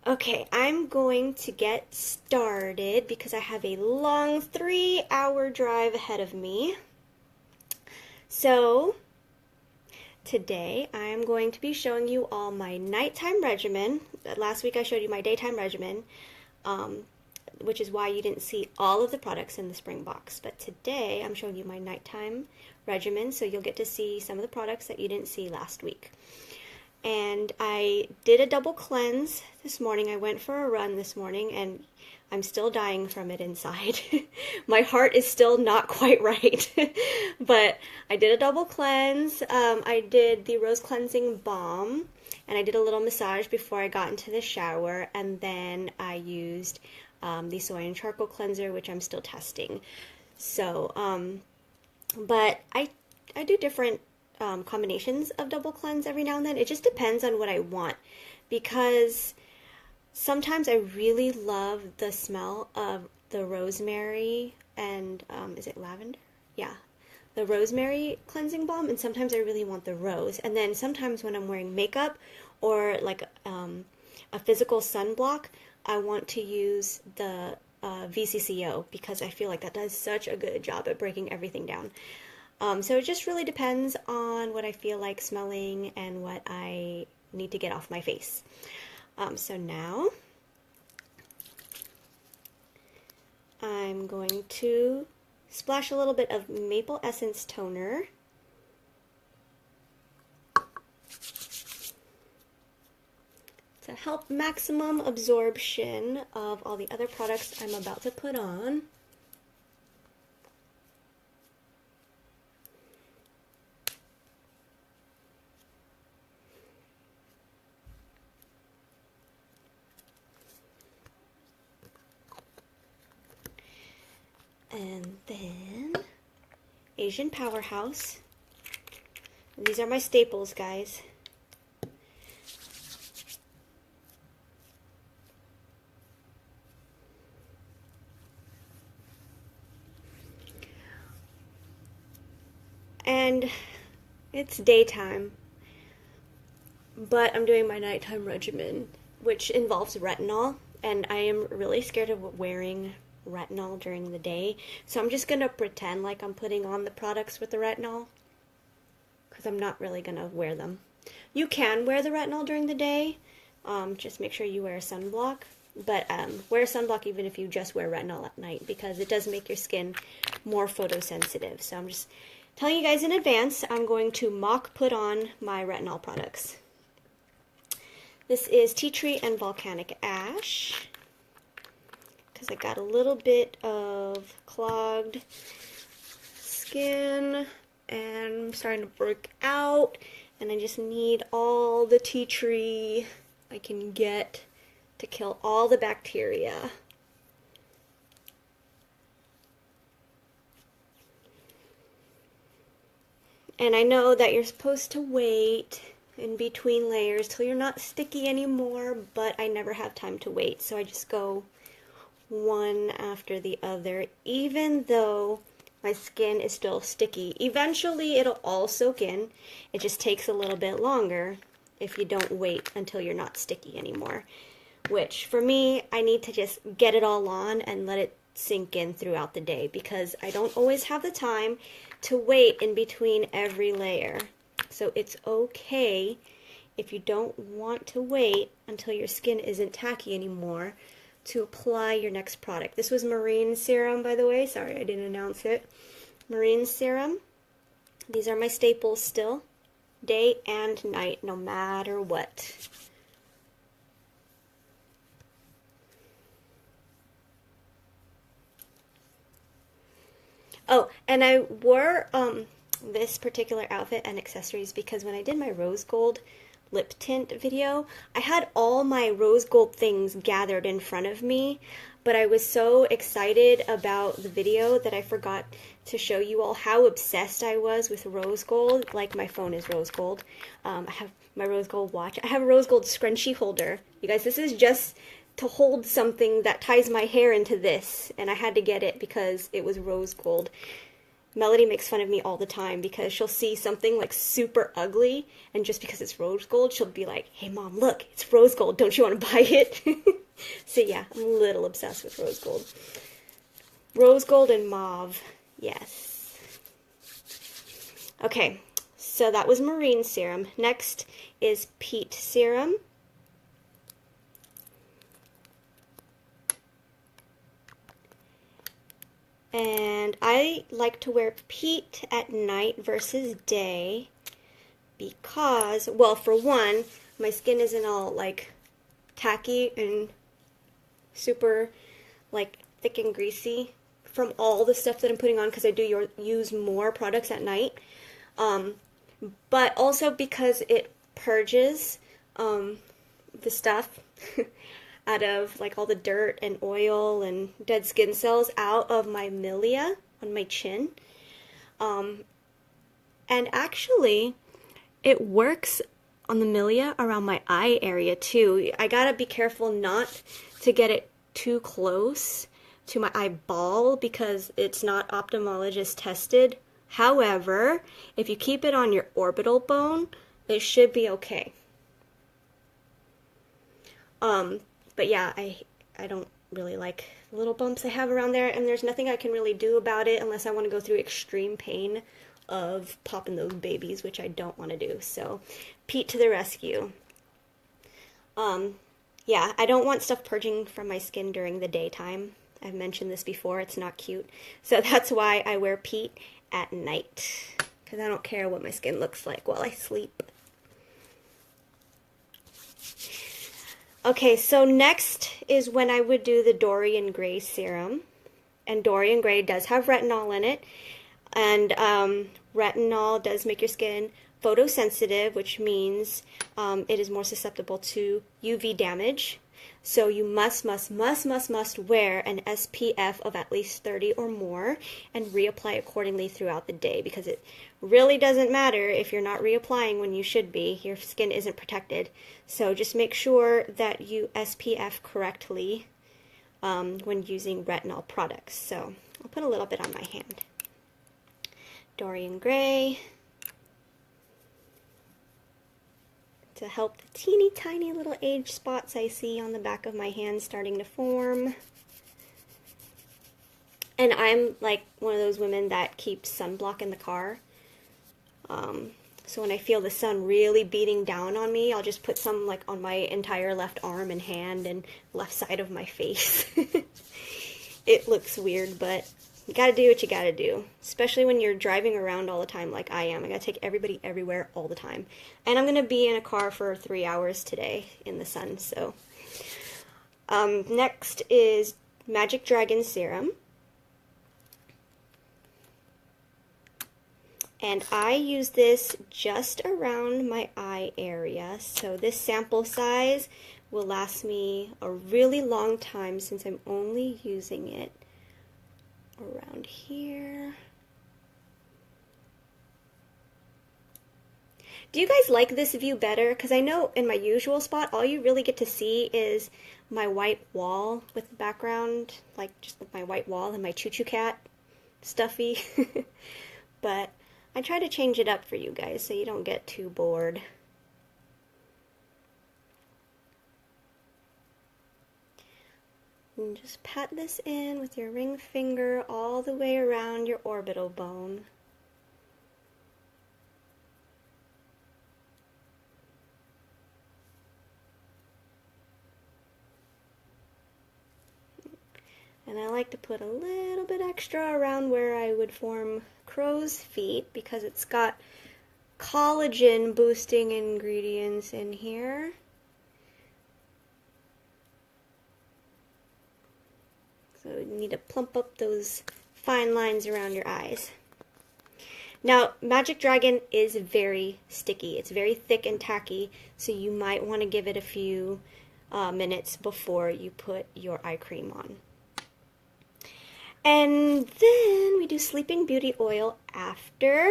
Okay, I'm going to get started because I have a long 3-hour drive ahead of me. So, today I'm going to be showing you all my nighttime regimen. Last week I showed you my daytime regimen, which is why you didn't see all of the products in the spring box. But today I'm showing you my nighttime regimen, so you'll get to see some of the products that you didn't see last week. And I did a double cleanse this morning. I went for a run this morning and I'm still dying from it inside. My heart is still not quite right. But I did a double cleanse. I did the rose cleansing balm and I did a little massage before I got into the shower. And then I used the soy and charcoal cleanser, which I'm still testing. So, but I do different combinations of double cleanse every now and then. It just depends on what I want, because sometimes I really love the smell of the rosemary and is it lavender? Yeah, the rosemary cleansing balm, and sometimes I really want the rose. And then sometimes when I'm wearing makeup or like a physical sunblock, I want to use the VCCO because I feel like that does such a good job at breaking everything down. So it just really depends on what I feel like smelling and what I need to get off my face. So now I'm going to splash a little bit of maple essence toner. To help maximum absorption of all the other products I'm about to put on. And then Asian Powerhouse. These are my staples, guys. And it's daytime, but I'm doing my nighttime regimen, which involves retinol, and I am really scared of wearing retinol during the day, so I'm just gonna pretend like I'm putting on the products with the retinol because I'm not really gonna wear them. You can wear the retinol during the day, just make sure you wear a sunblock, but wear a sunblock even if you just wear retinol at night because it does make your skin more photosensitive. So I'm just telling you guys in advance, I'm going to mock put on my retinol products. This is tea tree and volcanic ash, because I got a little bit of clogged skin and I'm starting to break out, and I just need all the tea tree I can get to kill all the bacteria. And I know that you're supposed to wait in between layers till you're not sticky anymore, but I never have time to wait, so I just go one after the other, even though my skin is still sticky. Eventually it'll all soak in. It just takes a little bit longer if you don't wait until you're not sticky anymore, which for me, I need to just get it all on and let it sink in throughout the day because I don't always have the time to wait in between every layer. So it's okay if you don't want to wait until your skin isn't tacky anymore to apply your next product. This was marine serum, by the way. Sorry, I didn't announce it. Marine serum. These are my staples still, day and night, no matter what. Oh, and I wore this particular outfit and accessories because when I did my rose gold lip tint video, I had all my rose gold things gathered in front of me, but I was so excited about the video that I forgot to show you all how obsessed I was with rose gold. Like, my phone is rose gold. I have my rose gold watch. I have a rose gold scrunchie holder. You guys, this is just to hold something that ties my hair into this, and I had to get it because it was rose gold. Melody makes fun of me all the time because she'll see something like super ugly, and just because it's rose gold, she'll be like, "Hey mom, look, it's rose gold. Don't you want to buy it?" So yeah, I'm a little obsessed with rose gold. Rose gold and mauve. Yes. Okay, so that was marine serum. Next is peat serum. And I like to wear peat at night versus day because, well, for one, my skin isn't all like tacky and super like thick and greasy from all the stuff that I'm putting on, because I do use more products at night. But also because it purges the stuff out of like all the dirt and oil and dead skin cells out of my milia on my chin. And actually, it works on the milia around my eye area too. I gotta be careful not to get it too close to my eyeball because it's not ophthalmologist tested. However, if you keep it on your orbital bone, it should be okay. But yeah, I don't really like the little bumps I have around there, and there's nothing I can really do about it unless I want to go through extreme pain of popping those babies, which I don't want to do. So, Pete to the rescue. Yeah, I don't want stuff purging from my skin during the daytime. I've mentioned this before, it's not cute. So that's why I wear Pete at night, because I don't care what my skin looks like while I sleep. Okay, so next is when I would do the Dorian Gray serum. And Dorian Gray does have retinol in it. And retinol does make your skin photosensitive, which means it is more susceptible to UV damage. So you must wear an SPF of at least 30 or more and reapply accordingly throughout the day, because it really doesn't matter if you're not reapplying when you should be. Your skin isn't protected. So just make sure that you SPF correctly when using retinol products. So I'll put a little bit on my hand. Dorian Gray to help the teeny tiny little age spots I see on the back of my hand starting to form. And I'm like one of those women that keeps sunblock in the car. So when I feel the sun really beating down on me, I'll just put some like on my entire left arm and hand and left side of my face. It looks weird, but you gotta do what you gotta do, especially when you're driving around all the time like I am. I gotta take everybody everywhere all the time. And I'm gonna be in a car for 3 hours today in the sun, so. Next is Magic Dragon Serum. And I use this just around my eye area, so this sample size will last me a really long time since I'm only using it around here. Do you guys like this view better? Because I know in my usual spot, all you really get to see is my white wall with the background, like just my white wall and my choo-choo cat stuffy. But I try to change it up for you guys so you don't get too bored. And just pat this in with your ring finger all the way around your orbital bone. And I like to put a little bit extra around where I would form crow's feet because it's got collagen boosting ingredients in here. So you need to plump up those fine lines around your eyes. Now, Magic Dragon is very sticky. It's very thick and tacky, so you might want to give it a few minutes before you put your eye cream on. And then we do Sleeping Beauty oil after.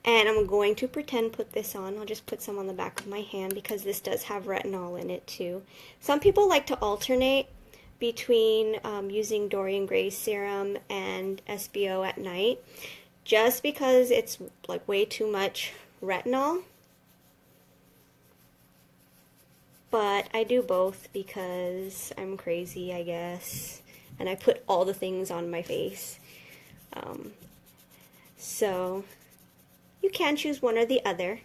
And I'm going to pretend put this on. I'll just put some on the back of my hand because this does have retinol in it too. Some people like to alternate between using Dorian Gray's serum and SBO at night, just because it's like way too much retinol. But I do both because I'm crazy, I guess, and I put all the things on my face. So you can choose one or the other.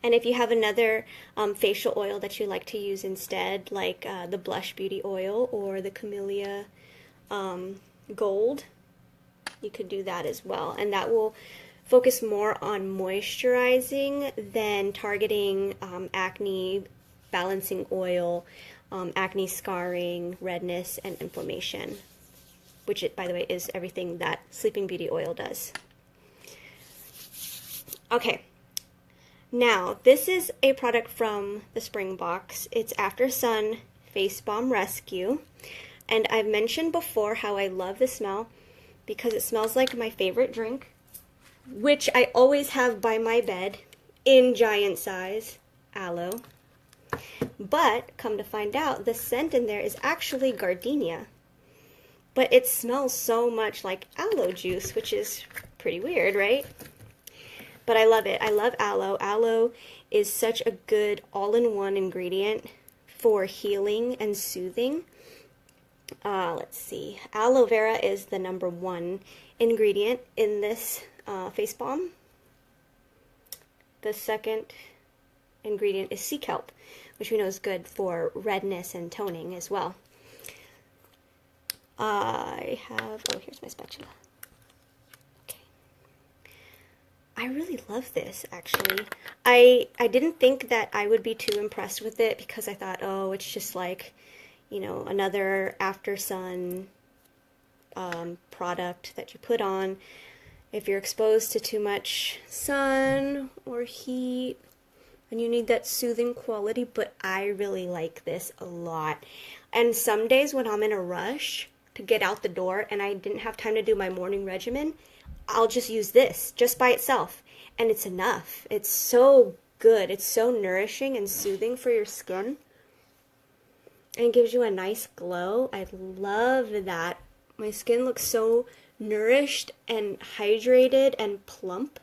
And if you have another facial oil that you like to use instead, like the Blush Beauty Oil or the Camellia Gold, you could do that as well. And that will focus more on moisturizing than targeting acne, balancing oil, acne scarring, redness, and inflammation, which, by the way, is everything that Sleeping Beauty Oil does. Okay. Now, this is a product from the Spring Box. It's After Sun Face Balm Rescue. And I've mentioned before how I love the smell because it smells like my favorite drink, which I always have by my bed in giant size, aloe. But, come to find out, the scent in there is actually gardenia. But it smells so much like aloe juice, which is pretty weird, right? But I love it. I love aloe. Aloe is such a good all-in-one ingredient for healing and soothing. Let's see. Aloe vera is the #1 ingredient in this face balm. The second ingredient is sea kelp, which we know is good for redness and toning as well. I have, oh, here's my spatula. I really love this, actually. I didn't think that I would be too impressed with it because I thought, oh, it's just like, you know, another After Sun product that you put on if you're exposed to too much sun or heat and you need that soothing quality, but I really like this a lot. And some days when I'm in a rush to get out the door and I didn't have time to do my morning regimen, I'll just use this just by itself, and it's enough. It's so good. It's so nourishing and soothing for your skin, and it gives you a nice glow. I love that. My skin looks so nourished and hydrated and plump,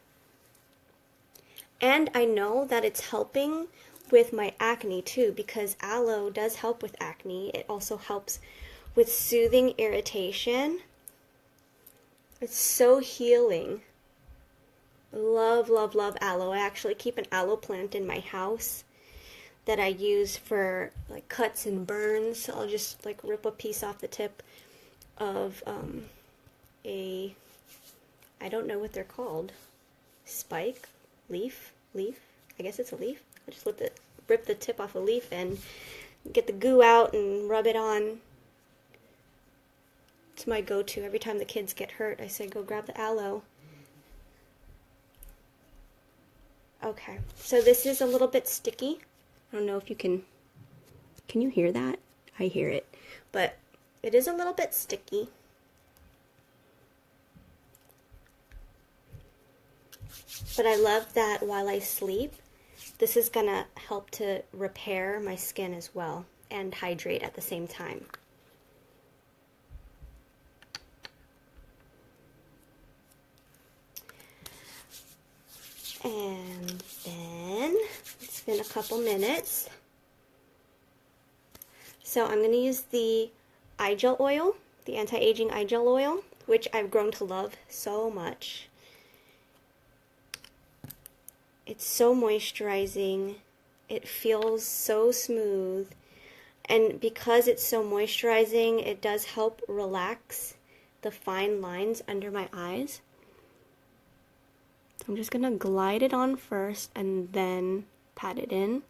and I know that it's helping with my acne too, because aloe does help with acne. It also helps with soothing irritation. It's so healing. Love, love, love aloe. I actually keep an aloe plant in my house that I use for like cuts and burns. I'll just like rip a piece off the tip of I don't know what they're called. Spike? Leaf? I guess it's a leaf. I just rip the tip off a leaf and get the goo out and rub it on. It's my go-to. Every time the kids get hurt, I say, go grab the aloe. Okay, so this is a little bit sticky. I don't know if you can you hear that? I hear it. But it is a little bit sticky. But I love that while I sleep, this is going to help to repair my skin as well and hydrate at the same time. And then it's been a couple minutes. So I'm going to use the eye gel oil, the anti-aging eye gel oil, which I've grown to love so much. It's so moisturizing. It feels so smooth. And because it's so moisturizing, it does help relax the fine lines under my eyes. I'm just going to glide it on first and then pat it in.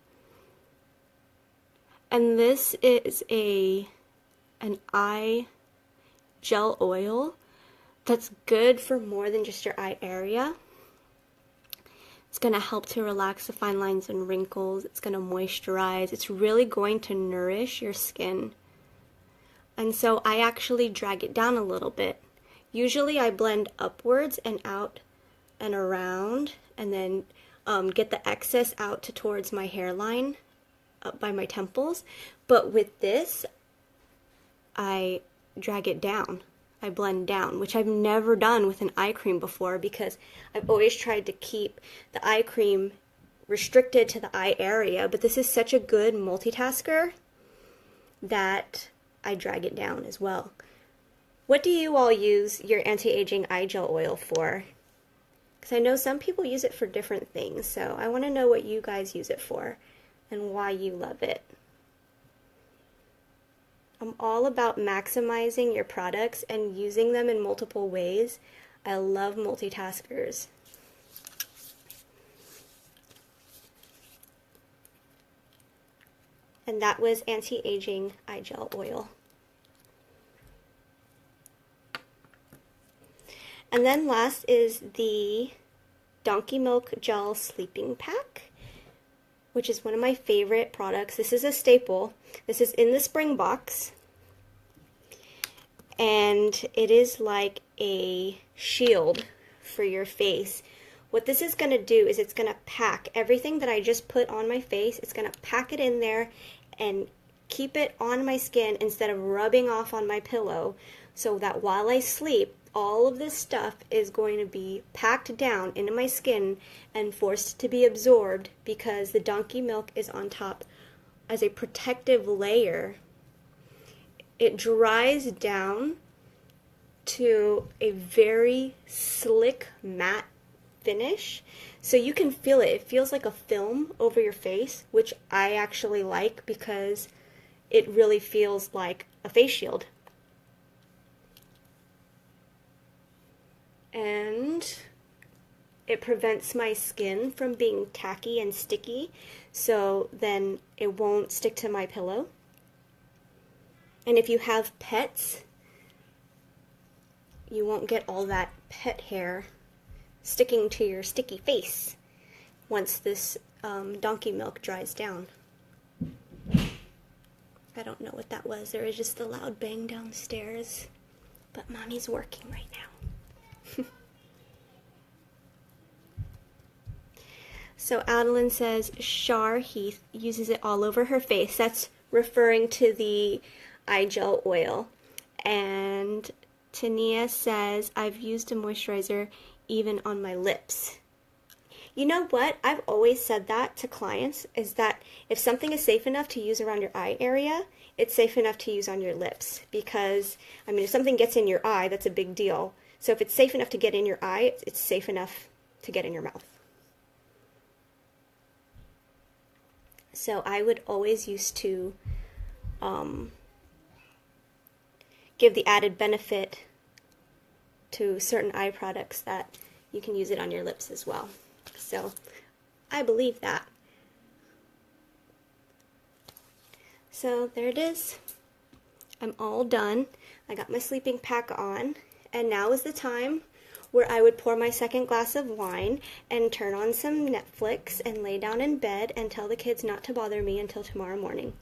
And this is an eye gel oil that's good for more than just your eye area. It's going to help to relax the fine lines and wrinkles. It's going to moisturize. It's really going to nourish your skin. And so I actually drag it down a little bit. Usually I blend upwards and out and around, and then get the excess out towards my hairline, up by my temples. But with this, I drag it down. I blend down, which I've never done with an eye cream before because I've always tried to keep the eye cream restricted to the eye area, but this is such a good multitasker that I drag it down as well. What do you all use your anti-aging eye gel oil for? Because I know some people use it for different things, so I want to know what you guys use it for and why you love it. I'm all about maximizing your products and using them in multiple ways. I love multitaskers. And that was anti-aging eye gel oil. And then last is the Donkey Milk Gel Sleeping Pack, which is one of my favorite products. This is a staple. This is in the spring box. And it is like a shield for your face. What this is going to do is it's going to pack everything that I just put on my face. It's going to pack it in there and keep it on my skin instead of rubbing off on my pillow, so that while I sleep, all of this stuff is going to be packed down into my skin and forced to be absorbed because the donkey milk is on top as a protective layer. It dries down to a very slick matte finish, so you can feel it. It feels like a film over your face, which I actually like because it really feels like a face shield. And it prevents my skin from being tacky and sticky, so then it won't stick to my pillow. And if you have pets, you won't get all that pet hair sticking to your sticky face once this donkey milk dries down. I don't know what that was. There was just a loud bang downstairs, but Mommy's working right now. So Adeline says Shar Heath uses it all over her face. That's referring to the eye gel oil. And Tania says I've used a moisturizer even on my lips. You know what? I've always said that to clients, is that if something is safe enough to use around your eye area, it's safe enough to use on your lips. Because, I mean, if something gets in your eye, that's a big deal. So if it's safe enough to get in your eye, it's safe enough to get in your mouth. So I would always used to give the added benefit to certain eye products that you can use it on your lips as well. So I believe that. So there it is. I'm all done. I got my sleeping pack on, and now is the time where I would pour my second glass of wine and turn on some Netflix and lay down in bed and tell the kids not to bother me until tomorrow morning.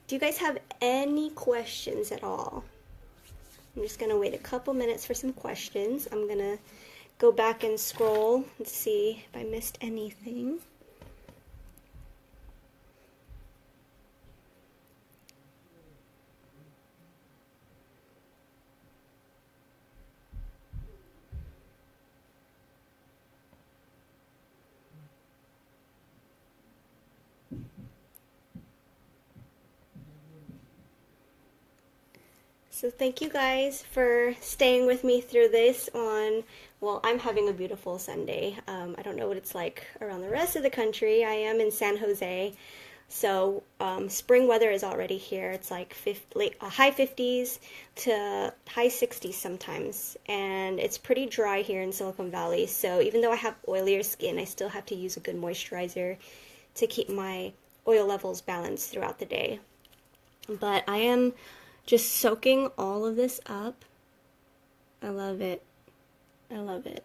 Do you guys have any questions at all? I'm just going to wait a couple minutes for some questions. I'm going to go back and scroll and see if I missed anything. So thank you guys for staying with me through this on, well, I'm having a beautiful Sunday. I don't know what it's like around the rest of the country. I am in San Jose, so spring weather is already here. It's like high 50s to high 60s sometimes, and it's pretty dry here in Silicon Valley. So even though I have oilier skin, I still have to use a good moisturizer to keep my oil levels balanced throughout the day. But I am just soaking all of this up. I love it. I love it.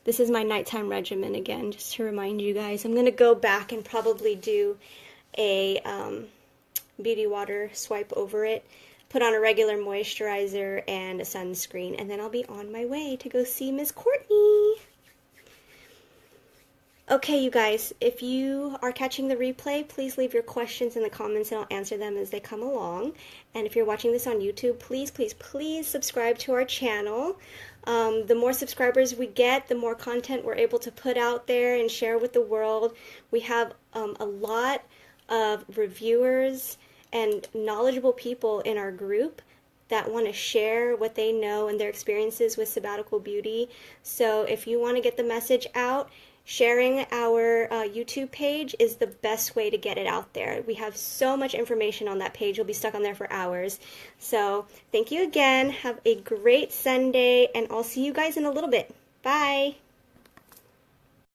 This is my nighttime regimen again, just to remind you guys. I'm going to go back and probably do a beauty water swipe over it, put on a regular moisturizer and a sunscreen, and then I'll be on my way to go see Miss Courtney. Okay, you guys, if you are catching the replay, please leave your questions in the comments and I'll answer them as they come along. And if you're watching this on YouTube, please, please, please subscribe to our channel. The more subscribers we get, the more content we're able to put out there and share with the world. We have a lot of reviewers and knowledgeable people in our group that want to share what they know and their experiences with sabbatical beauty. So if you want to get the message out, sharing our YouTube page is the best way to get it out there. We have so much information on that page. You'll be stuck on there for hours. So thank you again. Have a great Sunday, and I'll see you guys in a little bit. Bye.